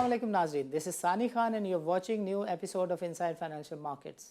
Assalamu alaikum Nazreen. This is Sani Khan and you're watching new episode of Inside Financial Markets.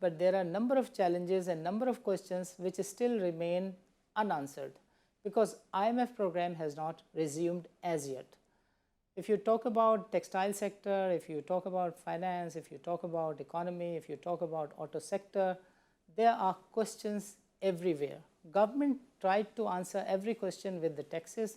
but there are number of challenges and number of questions which still remain unanswered because IMF program has not resumed as yet. If you talk about textile sector, if you talk about finance, if you talk about economy, if you talk about auto sector, there are questions everywhere. Government tried to answer every question with the taxes.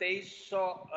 2300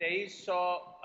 2300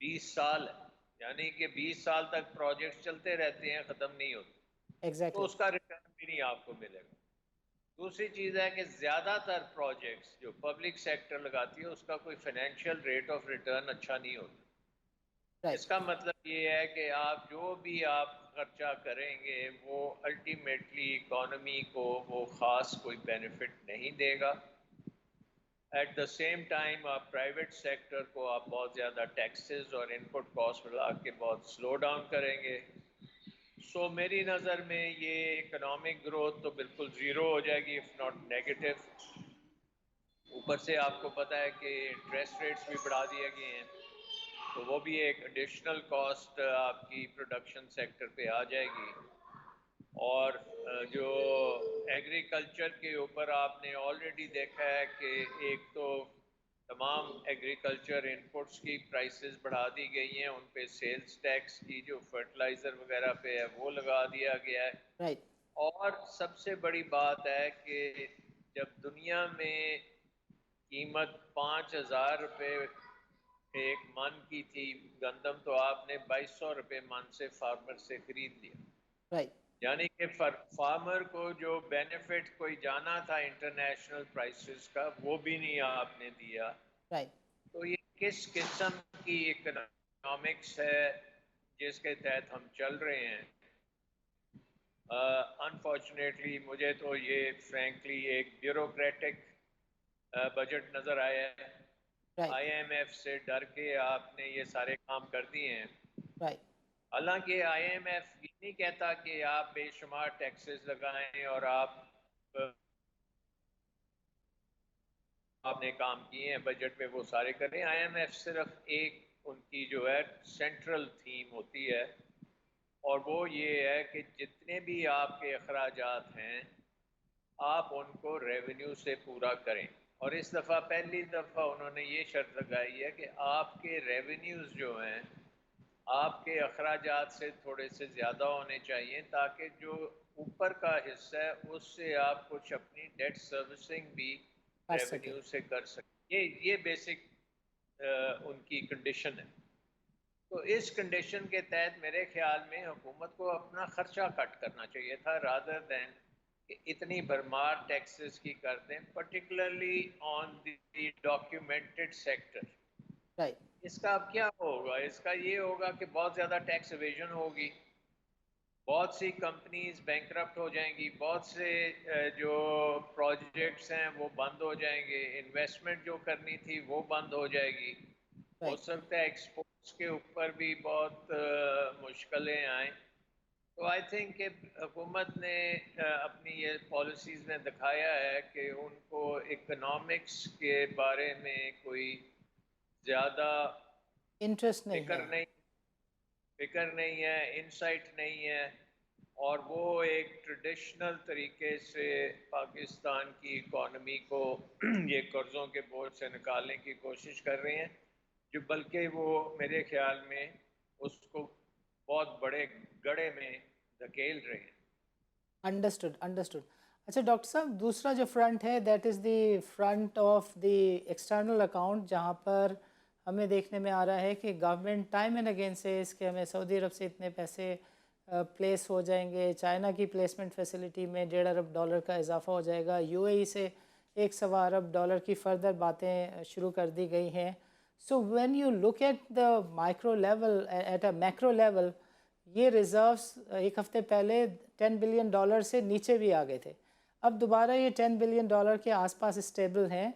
20 سال ہے، یعنی کہ 20 سال تک projects چلتے رہتے ہیں، ختم نہیں ہوتے، تو ایگزیکٹلی اس کا ریٹرن بھی نہیں آپ کو ملے گا۔ دوسری چیز ہے کہ زیادہ تر پروجیکٹس جو پبلک سیکٹر لگاتی ہے اس کا کوئی فائنینشیل ریٹ آف ریٹرن اچھا نہیں ہوتا۔ رائٹ اس کا مطلب یہ ہے کہ آپ جو بھی آپ خرچہ کریں گے وہ الٹیمیٹلی اکانومی کو وہ خاص کوئی بینیفٹ نہیں دے گا۔ ایٹ دا سیم ٹائم آپ پرائیویٹ سیکٹر کو آپ بہت زیادہ ٹیکسز اور ان پٹ کاسٹ ملا کے بہت سلو ڈاؤن کریں گے۔ سو میری نظر میں یہ اکنامک گروتھ تو بالکل زیرو ہو جائے گی، اف ناٹ نیگیٹو۔ اوپر سے آپ کو پتہ ہے کہ انٹرسٹ ریٹس بھی بڑھا دیے گئے ہیں، تو وہ بھی ایک ایڈیشنل کاسٹ آپ کی پروڈکشن سیکٹر پہ آ جائے گی۔ اور جو ایگریکلچر کے اوپر آپ نے آلریڈی دیکھا ہے کہ ایک تو تمام ایگریکلچر انپٹس کی پرائسز بڑھا دی گئی ہیں، ان پہ سیلز ٹیکس کی جو فرٹیلائزر وغیرہ پہ ہے وہ لگا دیا گیا ہے۔ رائٹ اور سب سے بڑی بات ہے کہ جب دنیا میں قیمت 5,000 روپے ایک من کی تھی گندم، تو آپ نے 2,200 روپے من سے فارمر سے خرید لیا، رائٹ یعنی کہ فارمر کو جو بینیفٹ کوئی جانا تھا انٹرنیشنل پرائسز کا وہ بھی نہیں آپ نے دیا۔ رائٹ تو یہ کس قسم کی اکنامکس ہے جس کے تحت ہم چل رہے ہیں؟ انفارچونیٹلی مجھے تو یہ فرینکلی ایک بیوروکریٹک بجٹ نظر آیا ہے۔ رائٹ آئی ایم ایف سے ڈر کے آپ نے یہ سارے کام کر دیے ہیں۔ رائٹ حالانکہ آئی ایم ایف یہ نہیں کہتا کہ آپ بے شمار ٹیکسز لگائیں اور آپ نے کام کیے ہیں بجٹ میں وہ سارے کریں۔ آئی ایم ایف صرف ایک ان کی جو ہے سینٹرل تھیم ہوتی ہے، اور وہ یہ ہے کہ جتنے بھی آپ کے اخراجات ہیں آپ ان کو ریونیو سے پورا کریں۔ اور اس دفعہ پہلی دفعہ انہوں نے یہ شرط لگائی ہے کہ آپ کے ریونیوز جو ہیں آپ کے اخراجات سے تھوڑے سے زیادہ ہونے چاہیے، تاکہ جو اوپر کا حصہ ہے اس سے آپ کچھ اپنی ڈیٹ سروسنگ بھی کر سکے ریونیو سے کر سکیں۔ یہ بیسک ان کی کنڈیشن ہے۔ تو اس کنڈیشن کے تحت میرے خیال میں حکومت کو اپنا خرچہ کٹ کرنا چاہیے تھا، رادر دین کہ اتنی بھرمار ٹیکسز کی کر دیں، پرٹیکولرلی آن دی ڈاکیومنٹڈ سیکٹر۔ رائٹ اس کا اب کیا ہوگا؟ اس کا یہ ہوگا کہ بہت زیادہ ٹیکس ایویژن ہوگی، بہت سی کمپنیز بینکرپٹ ہو جائیں گی، بہت سے جو پروجیکٹس ہیں وہ بند ہو جائیں گے، انویسٹمنٹ جو کرنی تھی وہ بند ہو جائے گی۔ ہو رائٹ سکتا ہے ایکسپورٹس کے اوپر بھی بہت مشکلیں آئیں۔ تو آئی تھنک کہ حکومت نے اپنی یہ پالیسیز میں دکھایا ہے کہ ان کو اکنامکس کے بارے میں کوئی زیادہ انٹرسٹ نہیں ہے۔ فکر نہیں ہے، انسائٹ نہیں ہے، اور وہ ایک ٹریڈیشنل طریقے سے پاکستان کی اکانومی کو یہ قرضوں کے بوجھ سے نکالنے کی کوشش کر رہے ہیں، جو بلکہ وہ میرے خیال میں اس کو بہت بڑے گڑھے میں دھکیل رہے ہیں۔ Understood understood. اچھا ڈاکٹر صاحب، دوسرا جو فرنٹ ہے that is the front of the external account, جہاں پر ہمیں دیکھنے میں آ رہا ہے کہ گورنمنٹ ٹائم اینڈ اگین سے اس کے ہمیں سعودی عرب سے اتنے پیسے پلیس ہو جائیں گے، چائنا کی پلیسمنٹ فیسلٹی میں $1.5 ارب کا اضافہ ہو جائے گا، یو اے ای سے $1.25 ارب کی فردر باتیں شروع کر دی گئی ہیں۔ So when you look at the micro level at a macro level, یہ ریزروز ایک ہفتے پہلے $10 بلین سے نیچے بھی آ گئے تھے، اب دوبارہ یہ $10 بلین کے آس پاس اسٹیبل ہیں۔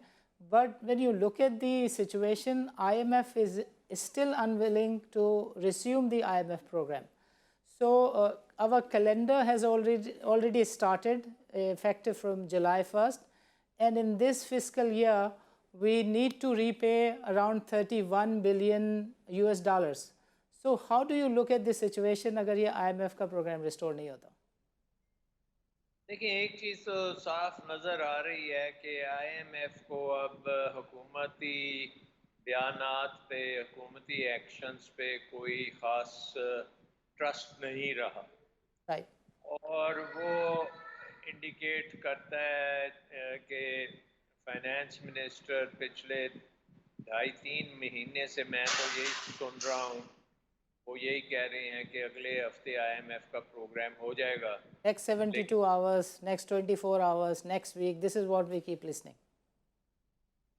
But when you look at the situation, I M F is still unwilling to resume the I M F programme. So our calendar has already started effective from July 1st, and in this fiscal year we need to repay around $31 billion US. So how do you look at this situation اگر یہ IMF کا programme restore نہیں ہوتا؟ دیکھیں، ایک چیز تو صاف نظر آ رہی ہے کہ آئی ایم ایف کو اب حکومتی بیانات پہ، حکومتی ایکشنز پہ کوئی خاص ٹرسٹ نہیں رہا، رائٹ اور وہ انڈیکیٹ کرتا ہے کہ فائنانس منسٹر پچھلے 2.5-3 مہینے سے میں تو یہی سن رہا ہوں، وہ یہی کہہ رہے ہیں کہ اگلے ہفتے IMF کا پروگرام ہو جائے گا، Next 72 لیکن hours, next 24 hours, next week, this is what we keep listening.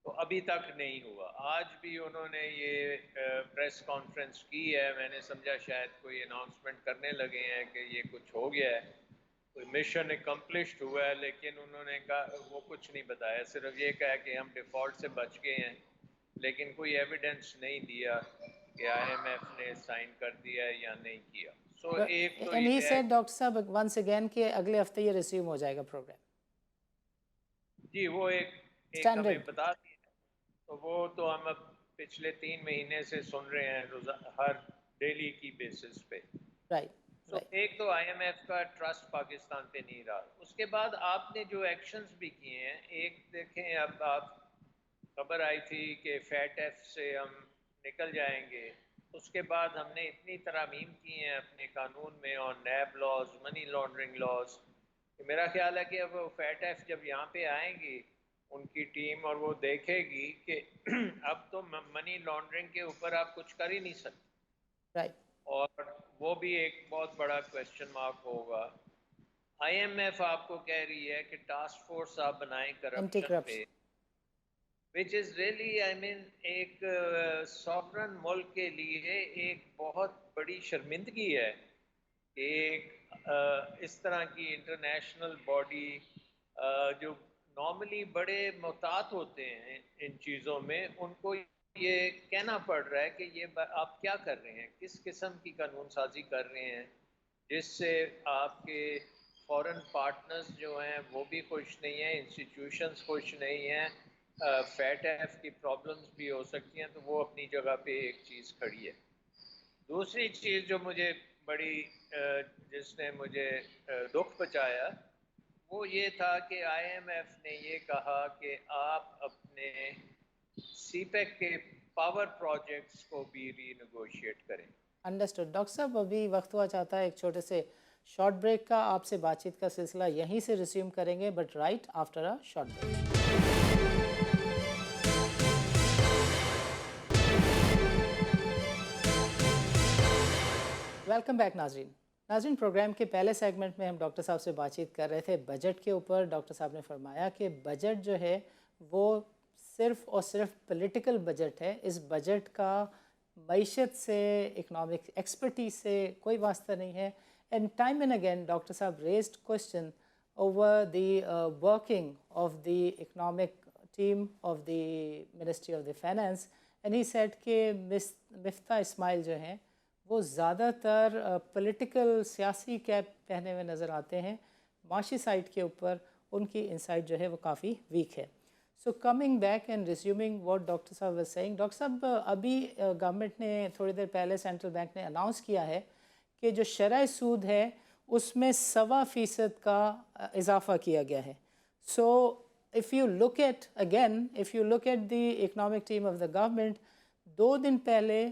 تو ابھی تک نہیں ہوا. آج بھی انہوں نے یہ پریس کانفرنس کی ہے، میں نے سمجھا شاید کوئی اناؤنسمنٹ کرنے لگے ہیں کہ یہ کچھ ہو گیا ہے، کوئی مشن اکمپلشڈ ہوا ہے، لیکن انہوں نے کہا وہ کچھ نہیں بتایا، صرف یہ کہا کہ ہم ڈیفالٹ سے بچ گئے ہیں، لیکن کوئی ایویڈنس نہیں دیا کہ IMF نے سائن کر دیا ہے یا نہیں کیا. سو ایک تو And he یہ ہے said, Dr. Saab, once again کہ اگلے ہفتے یہ ریزیوم ہو جائے گا پروگرام. جی وہ ایک ہمیں Standard. بتا دیا، تو وہ تو ہم اب پچھلے 3 مہینے سے سن رہے ہیں ہر ڈیلی کی بیسس پہ. Right, سو right. ایک تو IMF کا ٹرسٹ پاکستان پہ نہیں رہا. اس کے بعد آپ نے جو ایکشنز بھی کیے ہیں، ایک دیکھیں اب آپ خبر آئی تھی کہ فیٹ ایف سے ہم نکل جائیں گے، اس کے بعد ہم نے اتنی ترامیم کی ہیں اپنے قانون میں اور NAB laws, money laundering laws, کہ میرا خیال ہے کہ اب فیٹ ایف جب یہاں پہ آئیں گی ان کی ٹیم اور وہ دیکھے گی کہ اب تو منی لانڈرنگ کے اوپر آپ کچھ کر ہی نہیں سکتے، Right. اور وہ بھی ایک بہت بڑا کویسچن مارک ہوگا. IMF آپ کو کہہ رہی ہے کہ ٹاسک فورس آپ بنائیں کرپشن Anti-corruption. پہ، وچ از ریئلی ایک سوورن ملک کے لیے ایک بہت بڑی شرمندگی ہے کہ ایک اس طرح کی انٹرنیشنل باڈی جو نارملی بڑے محتاط ہوتے ہیں ان چیزوں میں، ان کو یہ کہنا پڑ رہا ہے کہ یہ آپ کیا کر رہے ہیں، کس قسم کی قانون سازی کر رہے ہیں جس سے آپ کے فورن پارٹنرز جو ہیں وہ بھی خوش نہیں ہیں، انسٹیٹیوشنز خوش نہیں ہیں، فیٹ ایف کی پرابلمز بھی ہو سکتی ہیں. تو وہ اپنی جگہ پہ ایک چیز کھڑی ہے. دوسری چیز جو مجھے بڑی جس نے مجھے دکھ پہنچایا وہ یہ تھا کہ IMF نے یہ کہا کہ آپ اپنے سی پیک کے پاور پروجیکٹس کو بھی ری نیگوشیٹ کریں. Understood. ڈاکٹر صاحب ابھی وقت ہوا چاہتا ہے ایک چھوٹے سے شارٹ بریک کا. آپ سے بات چیت کا سلسلہ یہیں سے ریزیوم کریں گے but right after a short break. Welcome back ناظرین پروگرام کے پہلے سیگمنٹ میں ہم ڈاکٹر صاحب سے بات چیت کر رہے تھے بجٹ کے اوپر. ڈاکٹر صاحب نے فرمایا کہ بجٹ جو ہے وہ صرف اور صرف پولیٹیکل بجٹ ہے. اس بجٹ کا معیشت سے، اکنامک ایکسپرٹیز سے کوئی واسطہ نہیں ہے. And time and again doctor صاحب raised question over the working of the economic team of the Ministry of the Finance, and he said کہ مفتاح اسماعیل جو ہیں وہ زیادہ تر پولیٹیکل سیاسی کیپ پہنے ہوئے نظر آتے ہیں. معاشی سائٹ کے اوپر ان کی انسائٹ جو ہے وہ کافی ویک ہے. So coming back and resuming what doctor صاحب واز سیئنگ. ڈاکٹر صاحب ابھی گورنمنٹ نے تھوڑی دیر پہلے سینٹرل بینک نے اناؤنس کیا ہے کہ جو شرح سود ہے اس میں 1.25% کا اضافہ کیا گیا ہے. سو if you look at the economic team of the government, 2 دن پہلے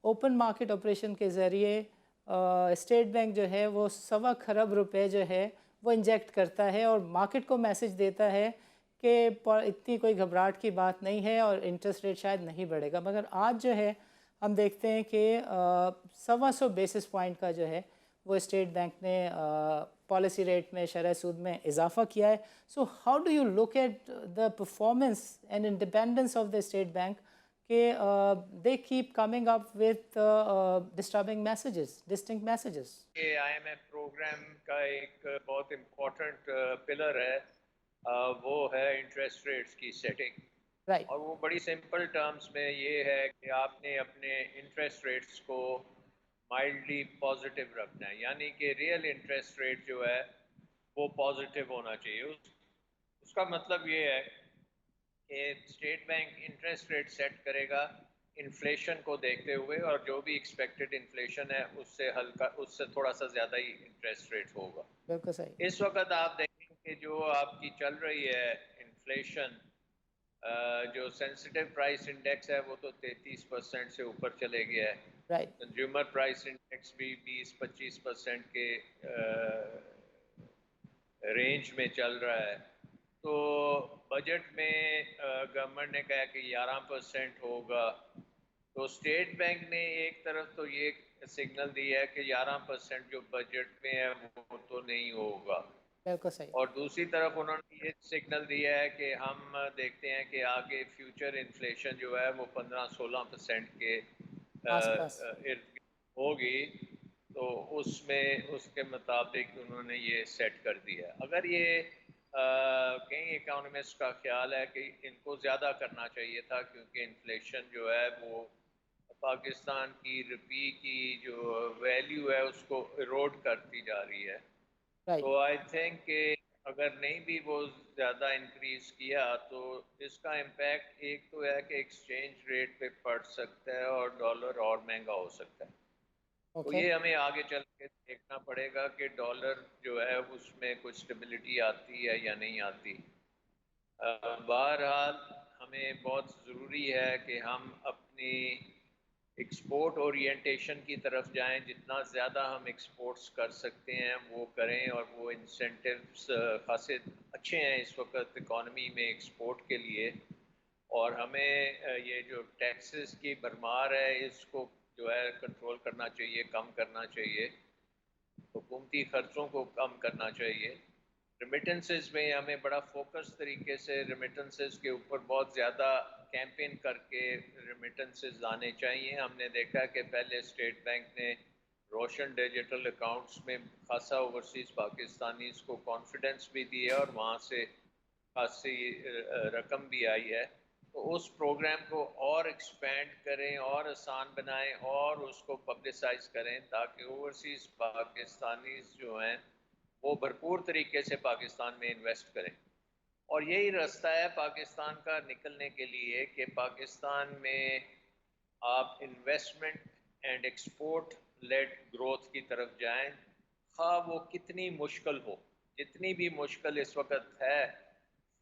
اوپن مارکیٹ آپریشن کے ذریعے اسٹیٹ بینک جو ہے وہ 1.25 خرب روپے جو ہے وہ انجیکٹ کرتا ہے اور مارکیٹ کو میسج دیتا ہے کہ اتنی کوئی گھبراہٹ کی بات نہیں ہے اور انٹرسٹ ریٹ شاید نہیں بڑھے گا. مگر آج جو ہے ہم دیکھتے ہیں کہ 125 بیسس پوائنٹ کا جو ہے وہ اسٹیٹ بینک نے پالیسی ریٹ میں، شرح سود میں اضافہ کیا ہے. So how do you look at the performance and independence of the state bank کہ they keep coming up with disturbing messages, distinct messages? یہ IMF پروگرام کا ایک بہت امپورٹنٹ پلر ہے، وہ ہے انٹرسٹ ریٹس کی سیٹنگ. رائٹ. اور وہ بڑی سمپل ٹرمز میں یہ ہے کہ آپ نے اپنے انٹرسٹ ریٹس کو مائلڈلی پازیٹیو رکھنا ہے، یعنی کہ ریئل انٹرسٹ ریٹ جو ہے وہ پازیٹیو ہونا چاہیے. اس کا مطلب یہ ہے کہ State Bank interest rate set کرے گا انفلیشن کو دیکھتے ہوئے، اور جو بھی ایکسپیکٹڈ انفلیشن ہے اس سے تھوڑا سا زیادہ ہی انٹرسٹ ریٹ ہوگا. بالکل صحیح. اس وقت آپ دیکھیں کہ جو آپ کی چل رہی ہے انفلیشن، جو سینسٹیو پرائس انڈیکس ہے وہ تو 33% سے اوپر چلے گیا ہے. رائٹ. کنزیومر پرائس انڈیکس بھی 20-25% کے رینج میں چل رہا ہے. تو بجٹ میں گورنمنٹ نے کہا کہ 11% ہوگا، تو اسٹیٹ بینک نے ایک طرف تو یہ سگنل دیا ہے کہ 11% جو بجٹ میں ہے وہ تو نہیں ہوگا، بالکل صحیح. اور دوسری طرف انہوں نے یہ سگنل دیا ہے کہ ہم دیکھتے ہیں کہ آگے فیوچر انفلیشن جو ہے وہ 15-16% کے آس پاس. ارد گرد ہوگی، تو اس میں اس کے مطابق انہوں نے یہ سیٹ کر دیا ہے. اگر یہ کئی اکانومسٹ کا خیال ہے کہ ان کو زیادہ کرنا چاہیے تھا، کیونکہ انفلیشن جو ہے وہ پاکستان کی روپی کی جو ویلیو ہے اس کو ایروڈ کرتی جا رہی ہے. رائٹ. تو آئی تھنک کہ اگر نہیں بھی وہ زیادہ انکریز کیا تو اس کا امپیکٹ ایک تو ہے کہ ایکسچینج ریٹ پہ پڑ سکتا ہے اور ڈالر اور مہنگا ہو سکتا ہے. تو اوکے. یہ ہمیں آگے چل کے دیکھنا پڑے گا کہ ڈالر جو ہے اس میں کچھ اسٹیبلٹی آتی ہے یا نہیں آتی. بہرحال ہمیں بہت ضروری ہے کہ ہم اپنی ایکسپورٹ اورینٹیشن کی طرف جائیں. جتنا زیادہ ہم ایکسپورٹس کر سکتے ہیں وہ کریں، اور وہ انسینٹیوز خاصے اچھے ہیں اس وقت اکانومی میں ایکسپورٹ کے لیے. اور ہمیں یہ جو ٹیکسز کی بھرمار ہے اس کو جو ہے کنٹرول کرنا چاہیے، کم کرنا چاہیے، حکومتی خرچوں کو کم کرنا چاہیے. ریمیٹنسز میں ہمیں بڑا فوکس طریقے سے ریمیٹنسز کے اوپر بہت زیادہ کیمپین کر کے ریمیٹنسز آنے چاہیے. ہم نے دیکھا کہ پہلے اسٹیٹ بینک نے روشن ڈیجیٹل اکاؤنٹس میں خاصا اوورسیز پاکستانیز کو کانفیڈنس بھی دیا اور وہاں سے خاصی رقم بھی آئی ہے. تو اس پروگرام کو اور ایکسپینڈ کریں اور آسان بنائیں اور اس کو پبلسائز کریں تاکہ اوورسیز پاکستانیز جو ہیں وہ بھرپور طریقے سے پاکستان میں انویسٹ کریں. اور یہی راستہ ہے پاکستان کا نکلنے کے لیے کہ پاکستان میں آپ investment and export led growth کی طرف جائیں، خواہ وہ کتنی مشکل ہو. جتنی بھی مشکل اس وقت ہے،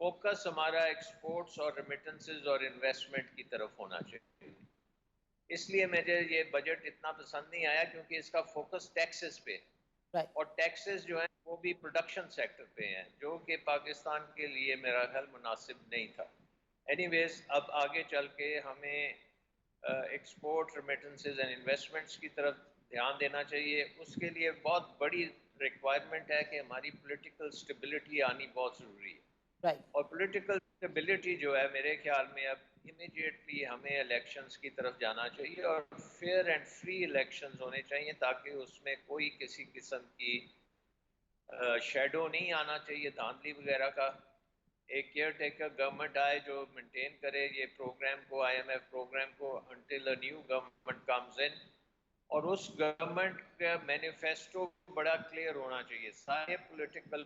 فوکس ہمارا ایکسپورٹس اور ریمیٹنسز اور انویسٹمنٹ کی طرف ہونا چاہیے. اس لیے مجھے یہ بجٹ اتنا پسند نہیں آیا کیونکہ اس کا فوکس ٹیکسز پہ، رائٹ. اور ٹیکسز جو ہیں وہ بھی پروڈکشن سیکٹر پہ ہیں، جو کہ پاکستان کے لیے میرا خیال مناسب نہیں تھا. اینی ویز اب آگے چل کے ہمیں ایکسپورٹ ریمیٹنسز اینڈ انویسٹمنٹس کی طرف دھیان دینا چاہیے. اس کے لیے بہت بڑی ریکوائرمنٹ ہے کہ ہماری پولیٹیکل سٹیبلٹی آنی بہت ضروری ہے. رائٹ. اور پولیٹیکل اسٹیبلٹی جو ہے میرے خیال میں اب امیڈیٹلی ہمیں الیکشنز کی طرف جانا چاہیے، اور فیئر اینڈ فری الیکشنز ہونے چاہیے تاکہ اس میں کوئی کسی قسم کی شیڈو نہیں آنا چاہیے دھاندلی وغیرہ کا. ایک کیئر ٹیکر گورنمنٹ آئے جو مینٹین کرے یہ پروگرام کو، آئی ایم ایف پروگرام کو، until a new government comes in. اور اس گورنمنٹ کا مینیفیسٹو بڑا کلیئر ہونا چاہیے. سارے پولیٹیکل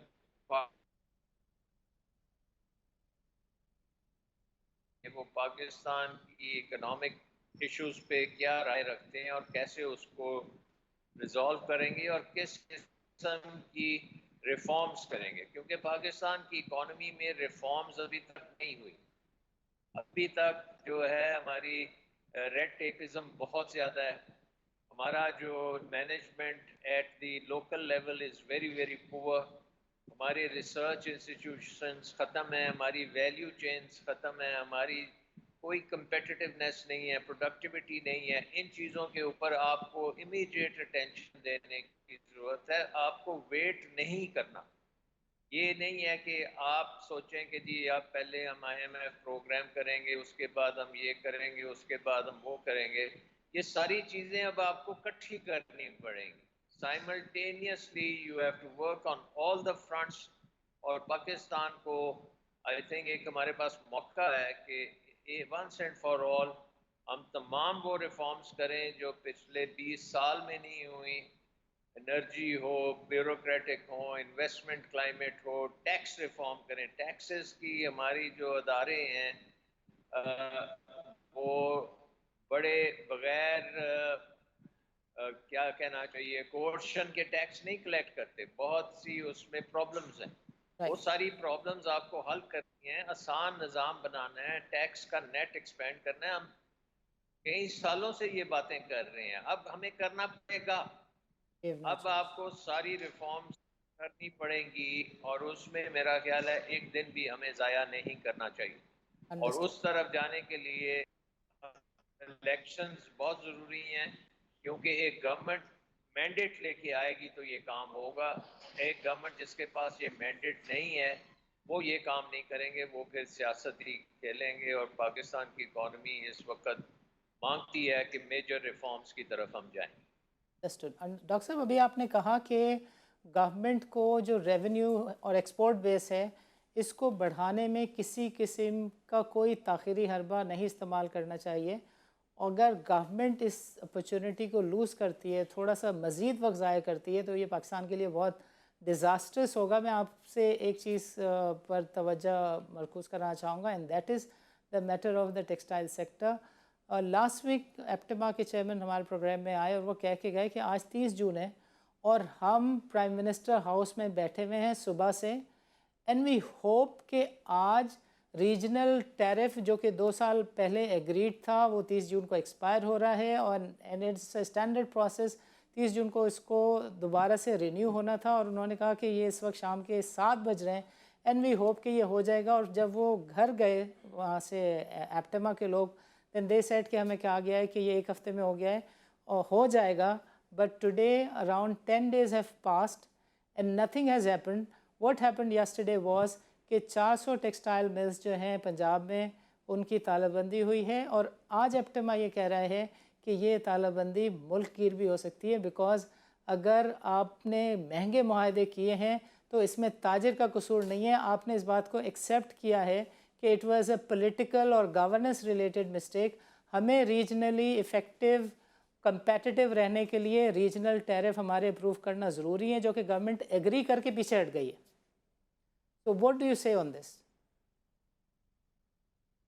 وہ پاکستان کی اکنامک ایشوز پہ کیا رائے رکھتے ہیں اور کیسے اس کو ریزالو کریں گے اور کس قسم کی ریفارمز کریں گے. کیونکہ پاکستان کی اکانومی میں ریفارمز ابھی تک نہیں ہوئی. ابھی تک جو ہے ہماری ریڈ ٹیپزم بہت زیادہ ہے. ہمارا جو management at the local level is very very poor. ہماری ریسرچ انسٹیٹیوشنز ختم ہیں، ہماری ویلیو چینز ختم ہیں، ہماری کوئی کمپیٹیٹیونیس نہیں ہے، پروڈکٹیوٹی نہیں ہے. ان چیزوں کے اوپر آپ کو امیڈیٹ اٹینشن دینے کی ضرورت ہے. آپ کو ویٹ نہیں کرنا. یہ نہیں ہے کہ آپ سوچیں کہ جی آپ پہلے ہم آئی ایم ایف پروگرام کریں گے، اس کے بعد ہم یہ کریں گے، اس کے بعد ہم وہ کریں گے. یہ ساری چیزیں اب آپ کو اکٹھی کرنی پڑیں گی. Simultaneously you have to work on all the fronts. اور پاکستان کو آئی تھنک ایک ہمارے پاس موقع ہے کہ once and for all ہم تمام وہ ریفارمز کریں جو پچھلے 20 سال میں نہیں ہوئی. انرجی ہو، بیوروکریٹک ہو، انویسٹمنٹ کلائمیٹ ہو، ٹیکس ریفارم کریں. ٹیکسز کی ہماری جو ادارے ہیں وہ بڑے بغیر کیا کہنا چاہیے کوشن کے ٹیکس نہیں کلیکٹ کرتے. بہت سی اس میں پرابلمز ہیں. وہ رائٹ. ساری پرابلمز آپ کو حل کرنی ہیں، آسان نظام بنانا ہے، ٹیکس کا نیٹ ایکسپینڈ کرنا ہے. ہم کئی سالوں سے یہ باتیں کر رہے ہیں، اب ہمیں کرنا پڑے گا. اب آپ کو ساری ریفارمز کرنی پڑیں گی اور اس میں میرا خیال ہے ایک دن بھی ہمیں ضائع نہیں کرنا چاہیے. اور انڈرسٹوڈ. اس طرف جانے کے لیے الیکشنز بہت ضروری ہیں کیونکہ ایک گورنمنٹ مینڈیٹ لے کے آئے گی تو یہ کام ہوگا. ایک گورنمنٹ جس کے پاس یہ مینڈیٹ نہیں ہے وہ یہ کام نہیں کریں گے, وہ پھر سیاست ہی کھیلیں گے. اور پاکستان کی اکانومی اس وقت مانگتی ہے کہ میجر ریفارمز کی طرف ہم جائیں. انڈرسٹوڈ. ڈاکٹر صاحب ابھی آپ نے کہا کہ گورنمنٹ کو جو ریونیو اور ایکسپورٹ بیس ہے اس کو بڑھانے میں کسی قسم کا کوئی تاخیری حربہ نہیں استعمال کرنا چاہیے. اگر گورنمنٹ اس اپرچونٹی کو لوز کرتی ہے, تھوڑا سا مزید وقت ضائع کرتی ہے, تو یہ پاکستان کے لیے بہت ڈیزاسٹرس ہوگا. میں آپ سے ایک چیز پر توجہ مرکوز کرنا چاہوں گا, and that is the matter of the textile sector. Last week APTMA کے چیئرمین ہمارے پروگرام میں آئے اور وہ کہہ کے گئے کہ آج 30 جون ہے اور ہم پرائم منسٹر ہاؤس میں بیٹھے ہوئے ہیں صبح سے, اینڈ وی ہوپ کہ آج ریجنل ٹیرف جو کہ 2 سال پہلے ایگریڈ تھا وہ 30 جون کو ایکسپائر ہو رہا ہے, اور and it's a standard process. 30 جون کو اس کو دوبارہ سے رینیو ہونا تھا, اور انہوں نے کہا کہ یہ اس وقت شام کے 7 بج رہے ہیں, اینڈ وی ہوپ کہ یہ ہو جائے گا. اور جب وہ گھر گئے وہاں سے ایپٹما کے لوگ, دین دے سیڈ کہ ہمیں کہا گیا ہے کہ یہ 1 ہفتے میں ہو گیا ہے اور ہو جائے گا. But today around 10 days have passed and nothing has happened. What happened yesterday was کہ 400 ٹیکسٹائل ملز جو ہیں پنجاب میں ان کی تالہ بندی ہوئی ہے, اور آج ایپٹما یہ کہہ رہا ہے کہ یہ تالہ بندی ملک گیر بھی ہو سکتی ہے, بیکاز اگر آپ نے مہنگے معاہدے کیے ہیں تو اس میں تاجر کا قصور نہیں ہے. آپ نے اس بات کو ایکسیپٹ کیا ہے کہ اٹ واز اے پولیٹیکل اور گورننس ریلیٹڈ مسٹیک. ہمیں ریجنلی افیکٹو کمپیٹیٹیو رہنے کے لیے ریجنل ٹیرف ہمارے اپروو کرنا ضروری ہے, جو کہ گورنمنٹ ایگری کر کے پیچھے ہٹ گئی ہے. So what do you say on this?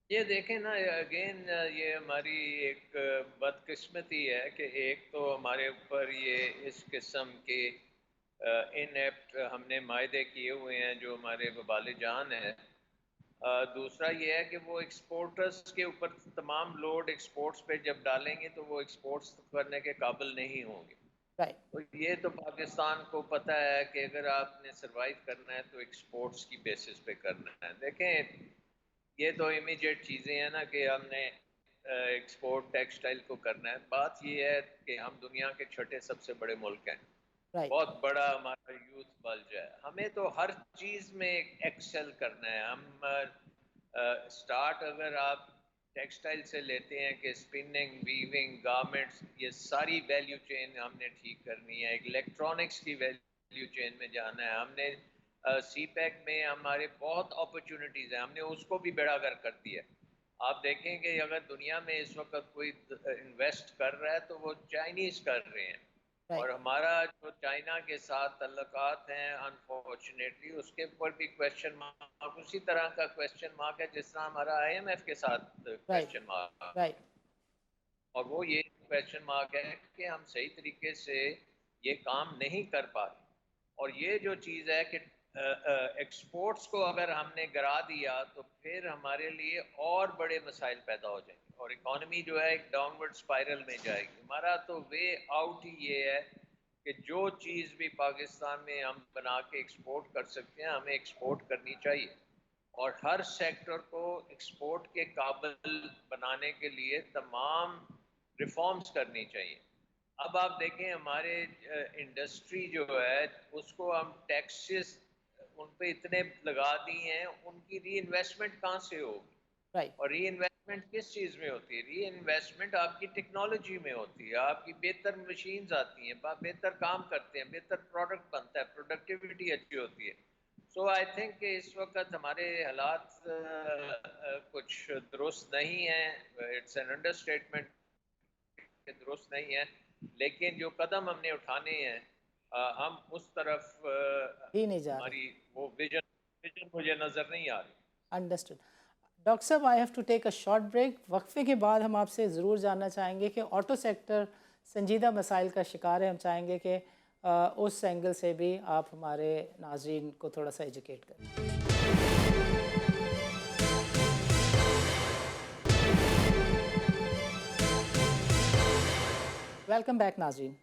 یہ دیکھیں نا, اگین یہ ہماری ایک بدقسمتی ہے کہ ایک تو ہمارے اوپر یہ اس قسم کے انیپٹ ہم نے معاہدے کیے ہوئے ہیں جو ہمارے وبال جان ہیں. دوسرا یہ ہے کہ وہ ایکسپورٹرز کے اوپر تمام لوڈ ایکسپورٹس پہ جب ڈالیں گے تو وہ ایکسپورٹس کرنے کے قابل نہیں ہوں گے. Right. تو یہ تو پاکستان کو پتہ ہے کہ اگر آپ نے سروائیو کرنا ہے تو ایکسپورٹس کی بیسس پہ کرنا ہے. دیکھیں یہ تو امیجیٹ چیزیں ہیں نا کہ ہم نے ایکسپورٹ ٹیکسٹائل کو کرنا ہے. بات یہ ہے کہ ہم دنیا کے چھٹے سب سے بڑے ملک ہیں, Right. بہت بڑا ہمارا یوتھ بلج ہے, ہمیں تو ہر چیز میں ایکسل کرنا ہے. ہم سٹارٹ اگر آپ ٹیکسٹائل سے لیتے ہیں کہ اسپننگ, ویونگ, گارمنٹس, یہ ساری ویلیو چین ہم نے ٹھیک کرنی ہے. الیکٹرانکس کی ویلیو چین میں جانا ہے. ہم نے سی پیک میں ہمارے بہت اپرچونٹیز ہیں, ہم نے اس کو بھی بیڑا گر کر دیا. آپ دیکھیں کہ اگر دنیا میں اس وقت کوئی انویسٹ کر رہا ہے تو وہ چائنیز کر رہے ہیں, اور ہمارا جو چائنا کے ساتھ تعلقات ہیں انفارچونیٹلی اس کے اوپر بھی کویشچن مارک اسی طرح کا کویشچن مارک ہے جس طرح ہمارا IMF کے ساتھ کویشچن مارک. Right. اور وہ یہ کویشچن مارک ہے کہ ہم صحیح طریقے سے یہ کام نہیں کر پا رہے. اور یہ جو چیز ہے کہ ایکسپورٹس کو اگر ہم نے گرا دیا تو پھر ہمارے لیے اور بڑے مسائل پیدا ہو جائیں گے, اور اکانومی جو ہے ایک ڈاؤن ورڈ اسپائرل میں جائے گی. ہمارا تو وے آؤٹ ہی یہ ہے کہ جو چیز بھی پاکستان میں ہم بنا کے ایکسپورٹ کر سکتے ہیں ہمیں ایکسپورٹ کرنی چاہیے, اور ہر سیکٹر کو ایکسپورٹ کے قابل بنانے کے لیے تمام ریفارمز کرنی چاہیے. اب آپ دیکھیں ہمارے انڈسٹری جو ہے اس کو ہم ٹیکسز ان پہ اتنے لگا دی ہیں, ان کی ری انویسٹمنٹ کہاں سے ہوگی؟ Right. اور ری انویسٹمنٹ کس چیز میں ہوتی ہے؟ ری انویسٹمنٹ آپ کی ٹیکنالوجی میں ہوتی ہے, آپ کی بہتر مشینز آتی ہیں, بہتر کام کرتے ہیں, بہتر پروڈکٹ بنتا ہے, پروڈکٹیوٹی اچھی ہوتی ہے. سو آئی تھنک کہ اس وقت ہمارے حالات کچھ درست نہیں ہیں. اٹس این انڈر اسٹیٹمنٹ کہ درست نہیں ہے, لیکن جو قدم ہم نے اٹھانے ہیں ہم اس طرف ہی نہیں جا رہے. ہماری وہ ویژن مجھے نظر نہیں آ رہی. انڈرسٹوڈ. ڈاکٹر صاحب I have to take a short break. وقفے کے بعد ہم آپ سے ضرور جاننا چاہیں گے کہ آٹو سیکٹر سنجیدہ مسائل کا شکار ہے. ہم چاہیں گے کہ اس اینگل سے بھی آپ ہمارے ناظرین کو تھوڑا سا ایجوکیٹ کریں. ویلکم بیک ناظرین.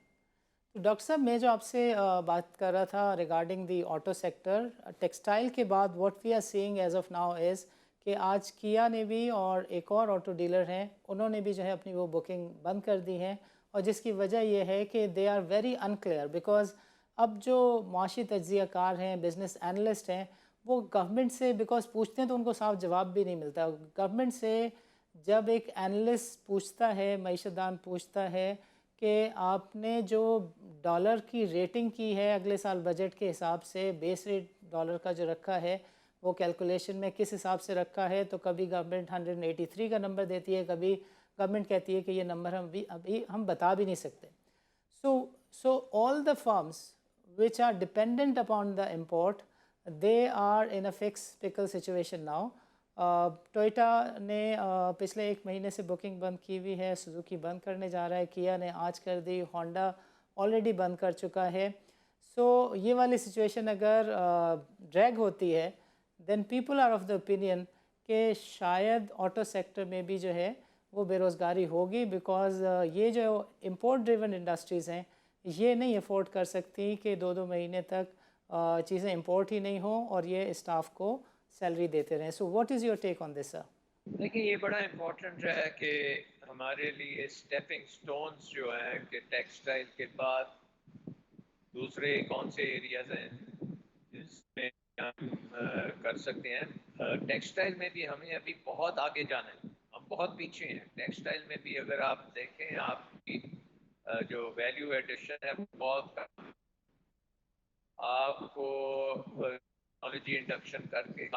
ڈاکٹر صاحب میں جو آپ سے بات کر رہا تھا regarding the auto sector, textile کے بعد what we are seeing as of now is کہ آج کیا نے بھی اور ایک اور آٹو ڈیلر ہیں انہوں نے بھی جو ہے اپنی وہ بکنگ بند کر دی ہیں، اور جس کی وجہ یہ ہے کہ they are very unclear because اب جو معاشی تجزیہ کار ہیں، بزنس انالسٹ ہیں، وہ گورنمنٹ سے بیکاز پوچھتے ہیں تو ان کو صاف جواب بھی نہیں ملتا. گورنمنٹ سے جب ایک انالسٹ پوچھتا ہے، معیشت دان پوچھتا ہے کہ آپ نے جو ڈالر کی ریٹنگ کی ہے اگلے سال بجٹ کے حساب سے، بیس ریٹ ڈالر کا جو رکھا ہے وہ کیلکولیشن میں کس حساب سے رکھا ہے، تو کبھی گورنمنٹ 183 کا نمبر دیتی ہے، کبھی گورنمنٹ کہتی ہے کہ یہ نمبر ہم ابھی ہم بتا بھی نہیں سکتے. So all the firms which are dependent upon the import, they are in a fixed pickle situation now. Toyota نے پچھلے ایک مہینے سے بکنگ بند کی ہوئی ہے، سوزوکی بند کرنے جا رہا ہے، کیا نے آج کر دی، ہونڈا آلریڈی بند کر چکا ہے. سو یہ والی سچویشن اگر ڈریگ ہوتی ہے then people are of the opinion کہ شاید آٹو سیکٹر میں بھی جو ہے وہ بے روزگاری ہوگی، بیکاز یہ جو امپورٹ ڈریون انڈسٹریز ہیں یہ نہیں افورڈ کر سکتی کہ 2 مہینے تک چیزیں امپورٹ ہی نہیں ہوں اور یہ اسٹاف کو سیلری دیتے رہیں. So what is your take on this sir? دیکھیں یہ بڑا امپورٹنٹ ہے کہ ہمارے لیے اسٹیپنگ سٹونز جو ہیں کہ ٹیکسٹائل کے بعد دوسرے کون سے ایریاز ہیں جس میں ہم کر سکتے ہیں. ٹیکسٹائل میں بھی ہمیں ابھی بہت آگے جانا ہے، ہم بہت پیچھے ہیں. ٹیکسٹائل میں بھی اگر آپ دیکھیں آپ کی جو ویلیو ایڈیشن ہے بہت کم. آپ کو ٹیکنالوجی انڈکشن کر کے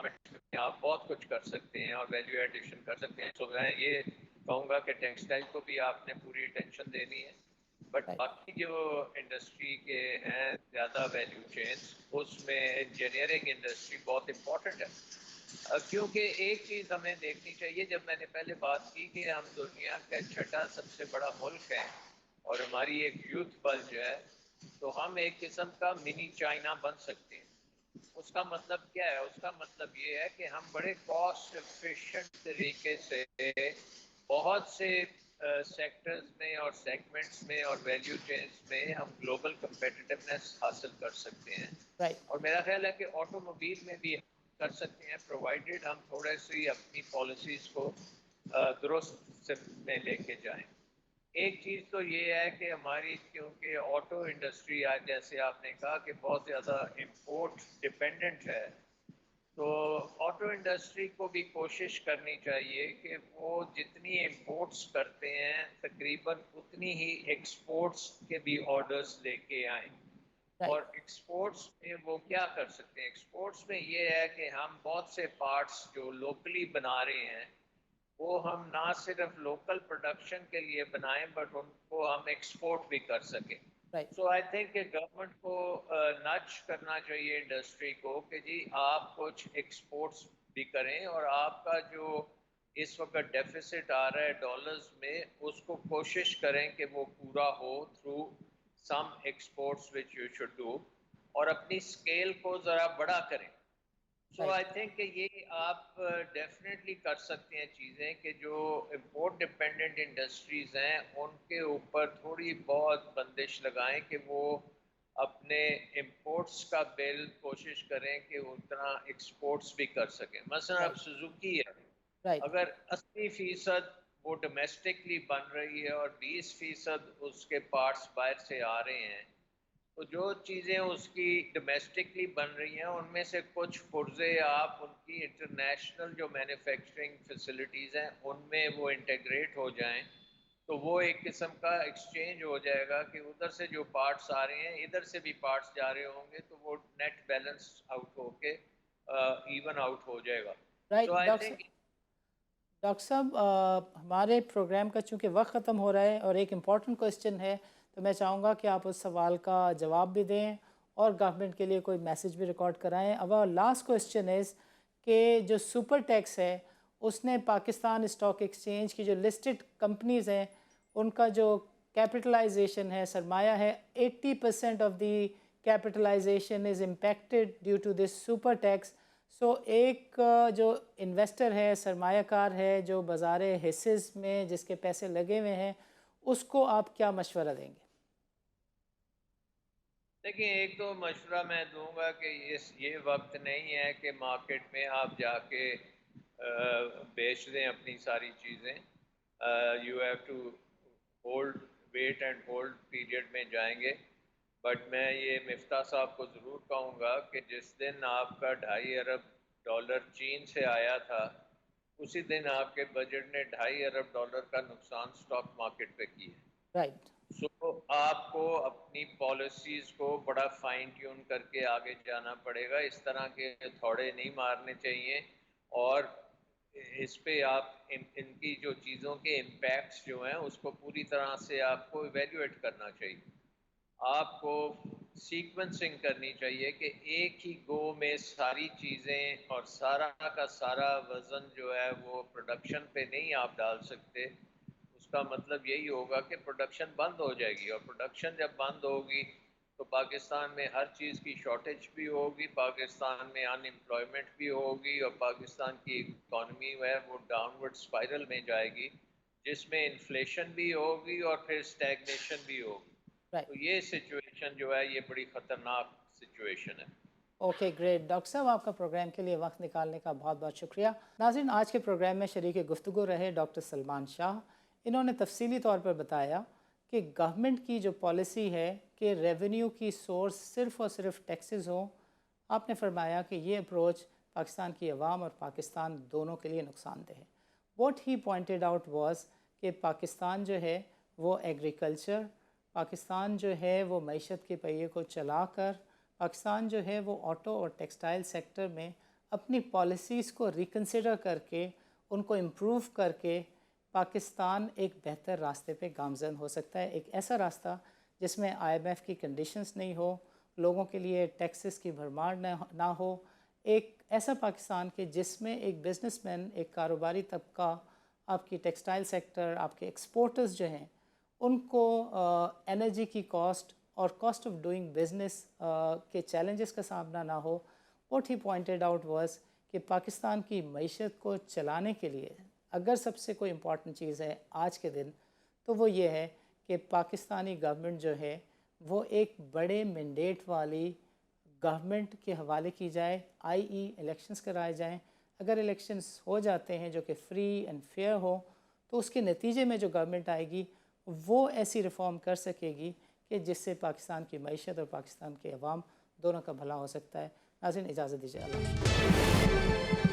آپ بہت کچھ کر سکتے ہیں اور ویلیو ایڈیشن کر سکتے ہیں. تو میں یہ کہوں گا کہ ٹیکسٹائل کو بھی آپ نے پوری اٹینشن دینی ہے. بٹ باقی جو انڈسٹری کے ہیں زیادہ ویلیو چینز، اس میں انجینئرنگ انڈسٹری بہت امپورٹنٹ ہے. کیونکہ ایک چیز ہمیں دیکھنی چاہیے، جب میں نے پہلے بات کی کہ ہم دنیا کا 6واں سب سے بڑا ملک ہے اور ہماری ایک یوتھ بلج ہے، تو ہم ایک قسم کا منی چائنا بن سکتے ہیں. اس کا مطلب کیا ہے؟ اس کا مطلب یہ ہے کہ ہم بڑے کاسٹ ایفیشینٹ طریقے سے بہت سے سیکٹرز میں اور سیگمنٹس میں اور ویلیو چینز میں ہم گلوبل کمپیٹیٹیونیس حاصل کر سکتے ہیں. رائٹ. اور میرا خیال ہے کہ آٹو موبائل میں بھی کر سکتے ہیں، پرووائڈیڈ ہم تھوڑے سی اپنی پالیسیز کو درست میں لے کے جائیں. ایک چیز تو یہ ہے کہ ہماری کیونکہ آٹو انڈسٹری آج جیسے آپ نے کہا کہ بہت زیادہ امپورٹ ڈپینڈنٹ ہے، تو آٹو انڈسٹری کو بھی کوشش کرنی چاہیے کہ وہ جتنی امپورٹس کرتے ہیں تقریباً اتنی ہی ایکسپورٹس کے بھی آرڈرز لے کے آئیں. اور ایکسپورٹس میں وہ کیا کر سکتے ہیں؟ ایکسپورٹس میں یہ ہے کہ ہم بہت سے پارٹس جو لوکلی بنا رہے ہیں وہ ہم نہ صرف لوکل پروڈکشن کے لیے بنائیں بٹ ان کو ہم ایکسپورٹ بھی کر سکیں. رائٹ. سو آئی تھنک کہ گورنمنٹ کو نچ کرنا چاہیے انڈسٹری کو کہ جی آپ کچھ ایکسپورٹس بھی کریں، اور آپ کا جو اس وقت ڈیفیسٹ آ رہا ہے ڈالرز میں اس کو کوشش کریں کہ وہ پورا ہو through some exports which you should do, اور اپنی اسکیل کو ذرا بڑا کریں. سو آئی تھنک کہ یہ آپ ڈیفینیٹلی کر سکتے ہیں چیزیں کہ جو امپورٹ ڈپینڈنٹ انڈسٹریز ہیں ان کے اوپر تھوڑی بہت بندش لگائیں کہ وہ اپنے امپورٹس کا بل کوشش کریں کہ اتنا ایکسپورٹس بھی کر سکیں. مثلا اب سوزوکی ہے، رائٹ. اگر 80% وہ ڈومیسٹکلی بن رہی ہے اور 20% اس کے پارٹس باہر سے آ رہے ہیں، تو جو چیزیں اس کی ڈومیسٹکلی بن رہی ہیں ان میں سے کچھ پرزے آپ ان کی انٹرنیشنل جو مینوفیکچرنگ فیسلٹیز ہیں ان میں وہ انٹیگریٹ ہو جائیں، تو وہ ایک قسم کا ایکسچینج ہو جائے گا کہ ادھر سے جو پارٹس آ رہے ہیں ادھر سے بھی پارٹس جا رہے ہوں گے، تو وہ نیٹ بیلنس آؤٹ ہو کے ایون آؤٹ ہو جائے گا. Right. So I think doctor صاحب ہمارے پروگرام کا چونکہ وقت ختم ہو رہا ہے اور ایک امپورٹنٹ کویسچن ہے، تو میں چاہوں گا کہ آپ اس سوال کا جواب بھی دیں اور گورنمنٹ کے لیے کوئی میسج بھی ریکارڈ کرائیں. اب لاسٹ کویسچن از کہ جو سپر ٹیکس ہے اس نے پاکستان اسٹاک ایکسچینج کی جو لسٹڈ کمپنیز ہیں ان کا جو کیپٹلائزیشن ہے، سرمایہ ہے، 80% of the capitalisation is impacted due to this super tax. So ایک جو انویسٹر ہے، سرمایہ کار ہے جو بازار حصص میں جس کے پیسے لگے ہوئے ہیں، اس کو آپ کیا مشورہ دیں گے؟ دیکھیں، ایک تو مشورہ میں دوں گا کہ یہ وقت نہیں ہے کہ مارکیٹ میں آپ جا کے بیچ دیں اپنی ساری چیزیں. You have to hold, wait and hold period میں جائیں گے. بٹ میں یہ مفتاح صاحب کو ضرور کہوں گا کہ جس دن آپ کا $2.5 ارب چین سے آیا تھا، اسی دن آپ کے بجٹ نے $2.5 ارب کا نقصان اسٹاک مارکیٹ پہ کی ہے. رائٹ. سو آپ کو اپنی پالیسیز کو بڑا فائن ٹیون کر کے آگے جانا پڑے گا. اس طرح کے تھوڑے نہیں مارنے چاہیے، اور اس پہ آپ ان کی جو چیزوں کے امپیکٹس جو ہیں اس کو پوری طرح سے آپ کو ایویلیویٹ کرنا چاہیے. آپ کو سیکوینسنگ کرنی چاہیے کہ ایک ہی گو میں ساری چیزیں اور سارا کا سارا وزن جو ہے وہ پروڈکشن پہ نہیں آپ ڈال سکتے. اس کا مطلب یہی ہوگا کہ پروڈکشن بند ہو جائے گی، اور پروڈکشن جب بند ہوگی تو پاکستان میں ہر چیز کی شارٹیج بھی ہوگی، پاکستان میں ان امپلائمنٹ بھی ہوگی، اور پاکستان کی اکانومی ہے وہ ڈاؤن ورڈ اسپائرل میں جائے گی، جس میں انفلیشن بھی ہوگی اور پھر اسٹیگنیشن بھی ہوگی. رائٹ. تو یہ سچویشن جو ہے یہ بڑی خطرناک سچویشن ہے. Okay great. ڈاکٹر صاحب آپ کا پروگرام کے لیے وقت نکالنے کا بہت بہت شکریہ. ناظرین، آج کے پروگرام میں شریک گفتگو رہے ڈاکٹر سلمان شاہ. انہوں نے تفصیلی طور پر بتایا کہ گورنمنٹ کی جو پالیسی ہے کہ ریونیو کی سورس صرف اور صرف ٹیکسز ہوں. آپ نے فرمایا کہ یہ اپروچ پاکستان کی عوام اور پاکستان دونوں کے لیے نقصان دہ ہے. What he pointed out was کہ پاکستان جو ہے وہ ایگریکلچر، پاکستان جو ہے وہ معیشت کے پہیے کو چلا کر، پاکستان جو ہے وہ آٹو اور ٹیکسٹائل سیکٹر میں اپنی پالیسیز کو ریکنسیڈر کر کے ان کو امپروو کر کے پاکستان ایک بہتر راستے پہ گامزن ہو سکتا ہے. ایک ایسا راستہ جس میں IMF کی کنڈیشنز نہیں ہو، لوگوں کے لیے ٹیکسز کی بھرمار نہ ہو. ایک ایسا پاکستان کے جس میں ایک بزنس مین، ایک کاروباری طبقہ، آپ کی ٹیکسٹائل سیکٹر، آپ کے ایکسپورٹرز جو ہیں، ان کو انرجی کی کاسٹ اور کاسٹ آف ڈوئنگ بزنس کے چیلنجز کا سامنا نہ ہو. What he pointed out was کہ پاکستان کی معیشت کو چلانے کے لیے اگر سب سے کوئی امپورٹنٹ چیز ہے آج کے دن تو وہ یہ ہے کہ پاکستانی گورنمنٹ جو ہے وہ ایک بڑے مینڈیٹ والی گورنمنٹ کے حوالے کی جائے. الیکشنز کرائے جائیں. اگر الیکشنز ہو جاتے ہیں جو کہ فری اینڈ فیئر ہو تو اس کے نتیجے میں جو گورنمنٹ آئے گی وہ ایسی ریفارم کر سکے گی کہ جس سے پاکستان کی معیشت اور پاکستان کے عوام دونوں کا بھلا ہو سکتا ہے. ناظرین، اجازت دیجیے. اللہ